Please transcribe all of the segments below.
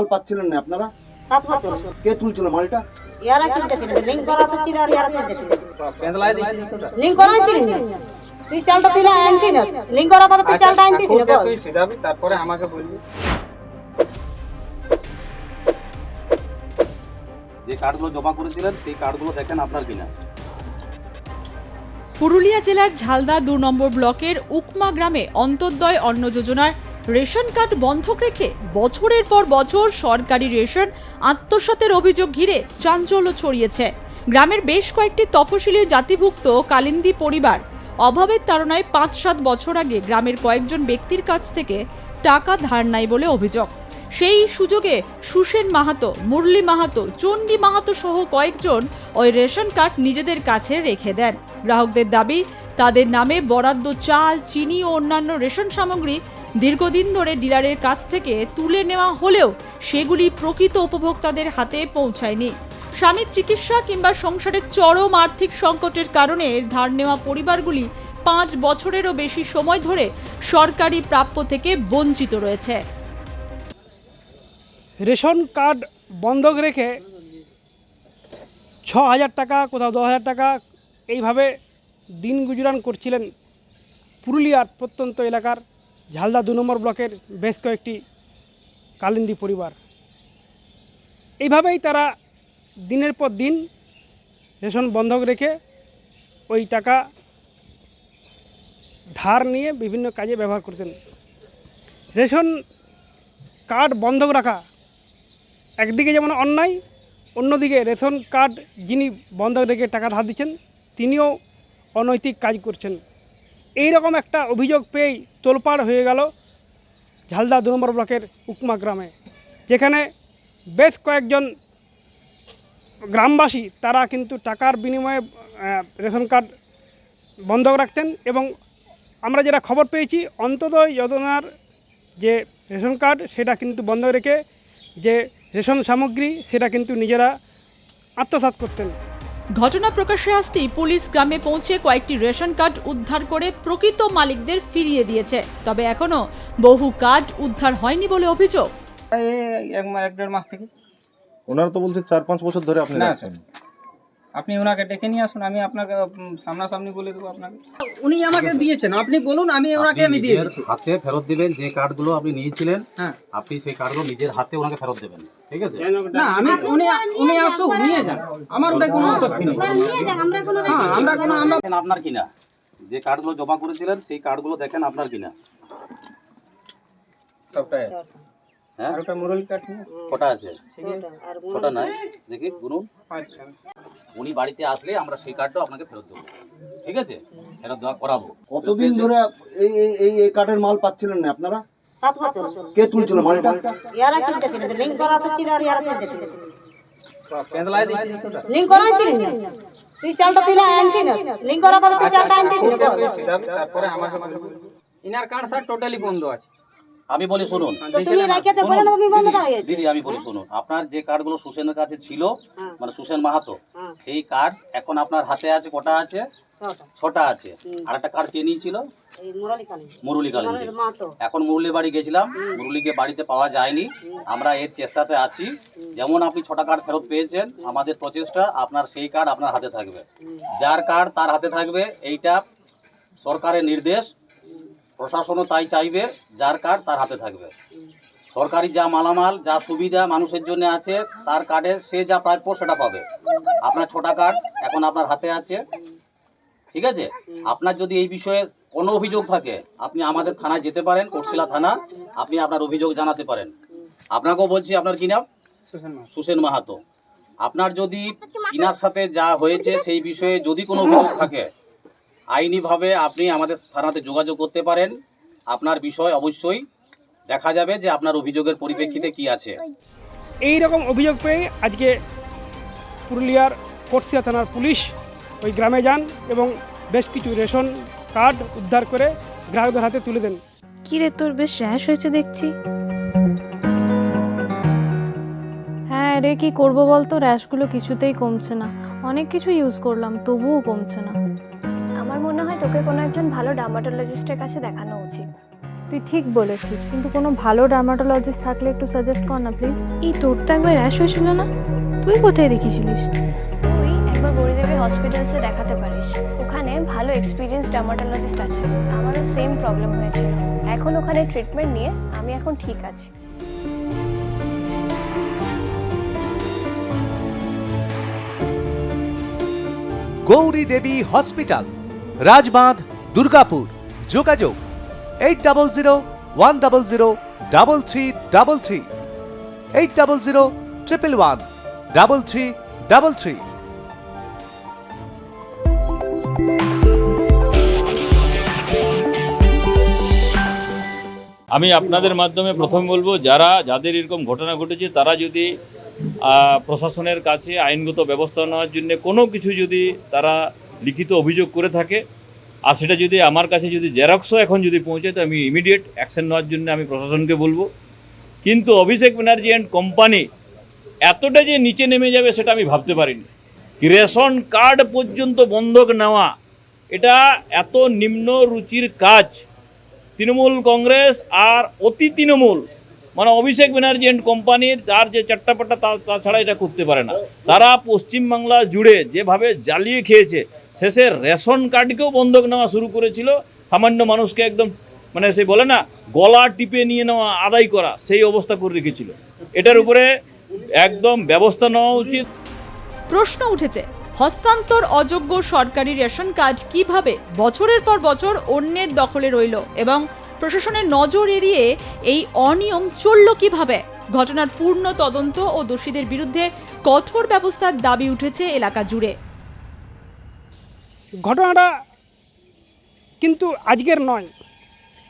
মাল পাচ্ছিলেন না আপনারা? 7 বছর কে তুলছিল মালটা? ইয়ারা তুলতেছিল, লিঙ্ক করা তো ছিল আর ইয়ারা তুলতেছিল। লিঙ্ক করা ছিল না, তুই চালটা তুলে আনছি না, লিঙ্ক করা কথা তুই চালটা আনছিস না বল। তুই সিধাবি তারপরে আমাকে বলবি। যে কার্ডগুলো জমা করেছিলেন সেই কার্ডগুলো দেখেন আপনার কিনা। পুরুলিয়া জেলার ঝালদা 2 নম্বর ব্লকের উকমা গ্রামে অন্তর্দয় অন্ন যোজনার রেশন কার্ড বন্ধক রেখে বছরের পর বছর সরকারি রেশন আত্মসাতের অভিযোগ ঘিরে চাঞ্চল্য ছড়িয়েছে। গ্রামের বেশ কয়েকটি তফসিলি জাতিভুক্ত কালিন্দী পরিবার অভাবের তাড়নায় 5-7 বছর আগে গ্রামের কয়েকজন ব্যক্তির কাছ থেকে টাকা ধার নেয় বলে অভিযোগ। সেই সুযোগে সুসেন মাহাতো, মুরলী মাহাতো, চণ্ডী মাহাতো সহ কয়েকজন ওই রেশন কার্ড নিজেদের কাছে রেখে দেন। গ্রাহকদের দাবি, তাদের নামে বরাদ্দ চাল, চিনি ও অন্যান্য রেশন সামগ্রী দীর্ঘদিন ধরে ডিলারের কাছ থেকে তুলে নেওয়া হলেও সেগুলি প্রকৃত উপভোক্তাদের হাতে পৌঁছায়নি। স্বামীর চিকিৎসা কিংবা সংসারের চরম আর্থিক সংকটের কারণে ধার নেওয়া পরিবারগুলি 5 বছরেরও বেশি সময় ধরে সরকারি প্রাপ্য থেকে বঞ্চিত রয়েছে। রেশন কার্ড বন্ধক রেখে 6,000 টাকা, কোথাও 10,000 টাকা এইভাবে দিন গুজরান করছিলেন পুরুলিয়ার প্রত্যন্ত এলাকার ঝালদা 2 নম্বর ব্লকের বেশ কয়েকটি কালিন্দী পরিবার। এইভাবেই তারা দিনের পর দিন রেশন বন্ধক রেখে ওই টাকা ধার নিয়ে বিভিন্ন কাজে ব্যবহার করতেন। রেশন কার্ড বন্ধক রাখা একদিকে যেমন অন্যায়, অন্যদিকে রেশন কার্ড যিনি বন্ধক রেখে টাকা ধার দিচ্ছেন তিনিও অনৈতিক কাজ করছেন। এই রকম একটা অভিযোগ পেয়েই তোলপাড় হয়ে গেল ঝালদা 2 নম্বর ব্লকের উকমা গ্রামে, যেখানে বেশ কয়েকজন গ্রামবাসী তারা কিন্তু টাকার বিনিময়ে রেশন কার্ড বন্ধক রাখতেন। এবং আমরা যেটা খবর পেয়েছি, অন্তর্দয় যোজনার যে রেশন কার্ড সেটা কিন্তু বন্ধ রেখে যে রেশন সামগ্রী সেটা কিন্তু নিজেরা আত্মসাৎ করতেন। ঘটনা প্রকাশ্যে আসতেই পুলিশ গ্রামে পৌঁছে কয়েকটি রেশন কার্ড উদ্ধার করে প্রকৃত মালিকদের ফিরিয়ে দিয়েছে। তবে এখনো বহু কার্ড উদ্ধার হয়নি বলে অভিযোগ। এই 1-1.5 মাস থেকে। ওনারা তো বলছে 4-5 বছর ধরে আপনি না রাখছেন। আপনি ওনাকে ডেকে নিয়ে আসুন, আমি আপনাকে সামনাসামনি বলে দেবো আপনাকে। উনি আমাকে দিয়েছেন, আপনি বলুন, আমি ওনাকে আমি দিয়ে দিচ্ছি। হাতে ফেরত দিবেন যে কার্ডগুলো আপনি নিয়েছিলেন, হ্যাঁ আপনি সেই কার্ডগুলো নিজের হাতে ওনাকে ফেরত দেবেন, ঠিক আছে? না, আমি উনি আসুক নিয়ে যান, আমার ওটা কোনো আপত্তি নেই। হ্যাঁ আমরা দেখেন আপনার কিনা। যে কার্ডগুলো জমা করেছিলেন সেই কার্ডগুলো দেখেন আপনার কিনা। সবটাই হ্যাঁ, আর ওটা মুরলী কাঠ নিয়ে কটা আছে? কটা নাই, দেখি গুনুন। 5 উনি বাড়িতে আসলে আমরা সেই কার্ডটাও আপনাকে ফেরত দেবো, ঠিক আছে? ফেরত দেওয়া করাবো। কতদিন ধরে এই এই এই কার্ডের মাল পাচ্ছিলেন না আপনারা? 7 বছর কে তুলছিল মালটা? ইয়ারা তুলতেছিল, লিঙ্ক করা তো ছিল আর ইয়ারা তুলতেছিল। পেঁদলাই দিয়েছি তো। লিঙ্ক করা ছিল না, তুই চালটা তুলে আনছিস না, লিঙ্ক করা কথা তুই চালটা আনছিস না বল। তুই সিধাবি তারপরে আমাকে বলবি। ইনার কার্ড স্যার টোটালি বন্ধ আছে। আমি বলি শুনুন তো তুমি রাখিয়েছো বলে না তুমি বন্ধ না হয়েছে। দিদি, আমি বলি শুনুন, আপনার যে কার্ডগুলো সুসেনের কাছে ছিল, হ্যাঁ। মানে সুসেন মাহাতো, হ্যাঁ। সেই কার্ড এখন আপনার হাতে আছে কটা আছে? 6টা আছে। আর একটা কার্ড কে নিয়েছিল? এই মুরলী কালী, মুরলী কালিন্দী। মুরলী মাহাতো। এখন মুরলী বাড়ি গেছিলাম, মুরলীকে বাড়িতে পাওয়া যায়নি। আমরা এর চেষ্টাতে আছি, যেমন আপনি 6টা কার্ড ফেরত পেয়েছেন, আমাদের প্রচেষ্টা আপনার সেই কার্ড আপনার হাতে থাকবে। যার কার্ড তার হাতে থাকবে, এইটা সরকারের নির্দেশ, প্রশাসনও তাই চাইবে, যার কার্ড তার হাতে থাকবে। সরকারি যা মালামাল, যা সুবিধা মানুষের জন্য আছে, তার কার্ডে সে যা প্রাপ্য সেটা পাবে। আপনার 6টা কার্ড এখন আপনার হাতে আছে, ঠিক আছে? আপনার যদি এই বিষয়ে কোনো অভিযোগ থাকে, আপনি আমাদের থানায় যেতে পারেন, কোটশিলা থানা, আপনি আপনার অভিযোগ জানাতে পারেন। আপনাকেও বলছি, আপনার কি নাম? সুসেন মাহাতো। আপনার যদি ইনার সাথে যা হয়েছে সেই বিষয়ে যদি কোনো অভিযোগ থাকে, আইনিভাবে আপনি আমাদের থানাতে যোগাযোগ করতে পারেন। আপনার বিষয় অবশ্যই দেখা যাবে যে আপনার অভিযোগের পরিপ্রেক্ষিতে কি আছে। এই রকম অভিযোগ পেয়ে আজকে পুরুলিয়ার কোটশিলা থানার পুলিশ ওই গ্রামে যান এবং বেশ কিছু রেশন কার্ড উদ্ধার করে গ্রাহকদের হাতে তুলে দেন। কি রে, তোর বেশ র্যাশ হয়েছে দেখছি। হ্যাঁ রে, কি করবো বলতো, র্যাশগুলো কিছুতেই কমছে না। অনেক কিছু ইউজ করলাম তবুও কমছে না। আমার মনে হয় তোকে কোনো একজন ভালো ডার্মাটোলজিস্টের কাছে দেখানো উচিত। তুই ঠিক বলেছিস, কিন্তু কোনো ভালো ডার্মাটোলজিস্ট থাকলে একটু সাজেস্ট কর না প্লিজ। এই তোর তো একবার র্যাশ হয়েছিল না? তুই কোথায় দেখিয়েছিলিস? তুই একবার গৌরীদেবী হসপিটালসে দেখাতে পারিস, ওখানে ভালো এক্সপিরিয়েন্স ডার্মাটোলজিস্ট আছে। আমারও সেম প্রবলেম হয়েছিল, এখন ওখানে ট্রিটমেন্ট নিয়ে আমি এখন ঠিক আছি। গৌরী দেবী হসপিটাল, রাজবাঁধ, দুর্গাপুর। যোগাযোগ 8001003333, 8001113333। আমি আপনাদের মাধ্যমে প্রথম বলবো, যাদের এরকম ঘটনা ঘটেছে তারা যদি প্রশাসনের কাছে আইনগত ব্যবস্থা নেওয়ার জন্য কোনো কিছু যদি তারা লিখিত অভিযোগ করে থাকে, আর সেটা যদি আমার কাছে যদি জেরক্সও এখন যদি পৌঁছায়, তো আমি ইমিডিয়েট অ্যাকশন নেওয়ার জন্য আমি প্রশাসনকে বলবো। কিন্তু অভিষেক ব্যানার্জি অ্যান্ড কোম্পানি এতটা যে নিচে নেমে যাবে সেটা আমি ভাবতে পারিনি। রেশন কার্ড পর্যন্ত বন্ধক নেওয়া, এটা এত নিম্ন রুচির কাজ তৃণমূল কংগ্রেস আর অতি তৃণমূল মানে অভিষেক ব্যানার্জি অ্যান্ড কোম্পানির তার যে চাট্টাপাট্টা তাছাড়া এটা করতে পারে না। তারা পশ্চিমবাংলা জুড়ে যেভাবে জ্বালিয়ে খেয়েছে, শেষে রেশন কার্ডকেও বন্ধক নেওয়া শুরু করেছিল, সামান্য মানুষকে একদম মানে সে বলে না গলা টিপে নিয়ে নেওয়া, আদায় করা, সেই অবস্থা করে রেখেছিল। এটার উপরে একদম ব্যবস্থা নেওয়া উচিত। প্রশ্ন উঠেছে, হস্তান্তর অযোগ্য সরকারি রেশন কার্ড কিভাবে বছরের পর বছর অন্যের দখলে রইল এবং প্রশাসনের নজর এড়িয়ে এই অনিয়ম চলল কিভাবে? ঘটনার পূর্ণ তদন্ত ও দোষীদের বিরুদ্ধে কঠোর ব্যবস্থার দাবি উঠেছে এলাকা জুড়ে। ঘটনাটা কিন্তু আজকের নয়,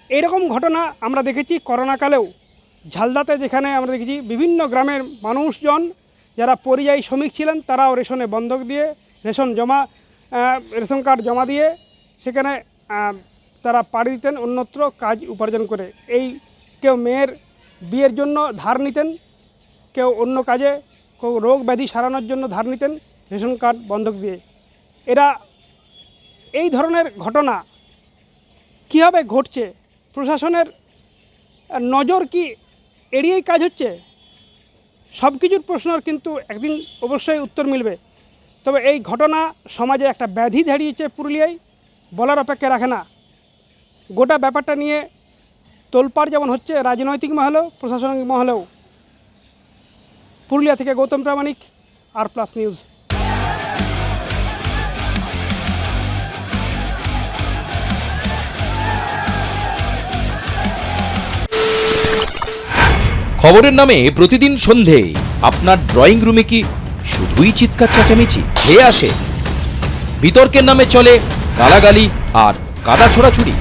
এরকম ঘটনা আমরা দেখেছি করোনাকালেও। ঝালদাতে যেখানে আমরা দেখেছি বিভিন্ন গ্রামের মানুষজন যারা পরিযায়ী শ্রমিক ছিলেন, তারাও রেশনে বন্ধক দিয়ে রেশন কার্ড জমা দিয়ে সেখানে তারা পাড়ি দিতেন অন্যত্র কাজ উপার্জন করে। এই কেউ মেয়ের বিয়ের জন্য ধার নিতেন, কেউ অন্য কাজে, কেউ রোগ ব্যাধি সারানোর জন্য ধার নিতেন রেশন কার্ড বন্ধক দিয়ে। এরা এই ধরনের ঘটনা কীভাবে ঘটছে? প্রশাসনের নজর কি এড়িয়েই কাজ হচ্ছে? সব কিছুর প্রশ্নের কিন্তু একদিন অবশ্যই উত্তর মিলবে। তবে এই ঘটনা সমাজে একটা ব্যাধি দাঁড়িয়েছে পুরুলিয়ায়, বলার অপেক্ষা রাখে না। গোটা ব্যাপারটা নিয়ে তোলপাড় যেমন হচ্ছে রাজনৈতিক মহলেও, প্রশাসনিক মহলেও। পুরুলিয়া থেকে গৌতম প্রামাণিক, আর+ নিউজ। খবরের নামে প্রতিদিন সন্ধে আপনার ড্রয়িং রুমে কি শুধুই চিৎকার চেঁচামেচি খেয়ে আসে? বিতর্কের নামে চলে গালাগালি আর কাদা ছোড়াছুড়ি।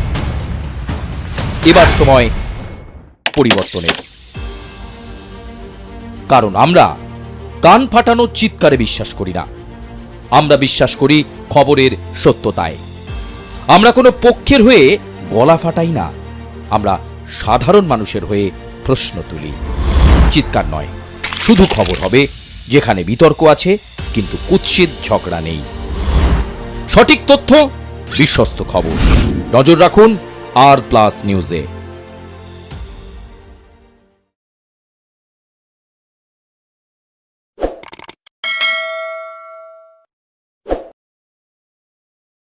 এবার সময় পরিবর্তনের, কারণ আমরা কান ফাটানো চিৎকারে বিশ্বাস করি না। আমরা বিশ্বাস করি খবরের সত্যতায়। আমরা কোনো পক্ষের হয়ে গলা ফাটাই না, আমরা সাধারণ মানুষের হয়ে প্রশ্ন তুলি। চিৎকার নয়, শুধু খবর হবে যেখানে বিতর্ক আছে কিন্তু কুৎসিত ঝগড়া নেই। সঠিক তথ্য, বিশ্বস্ত খবর। নজর রাখুন আর+ নিউজে।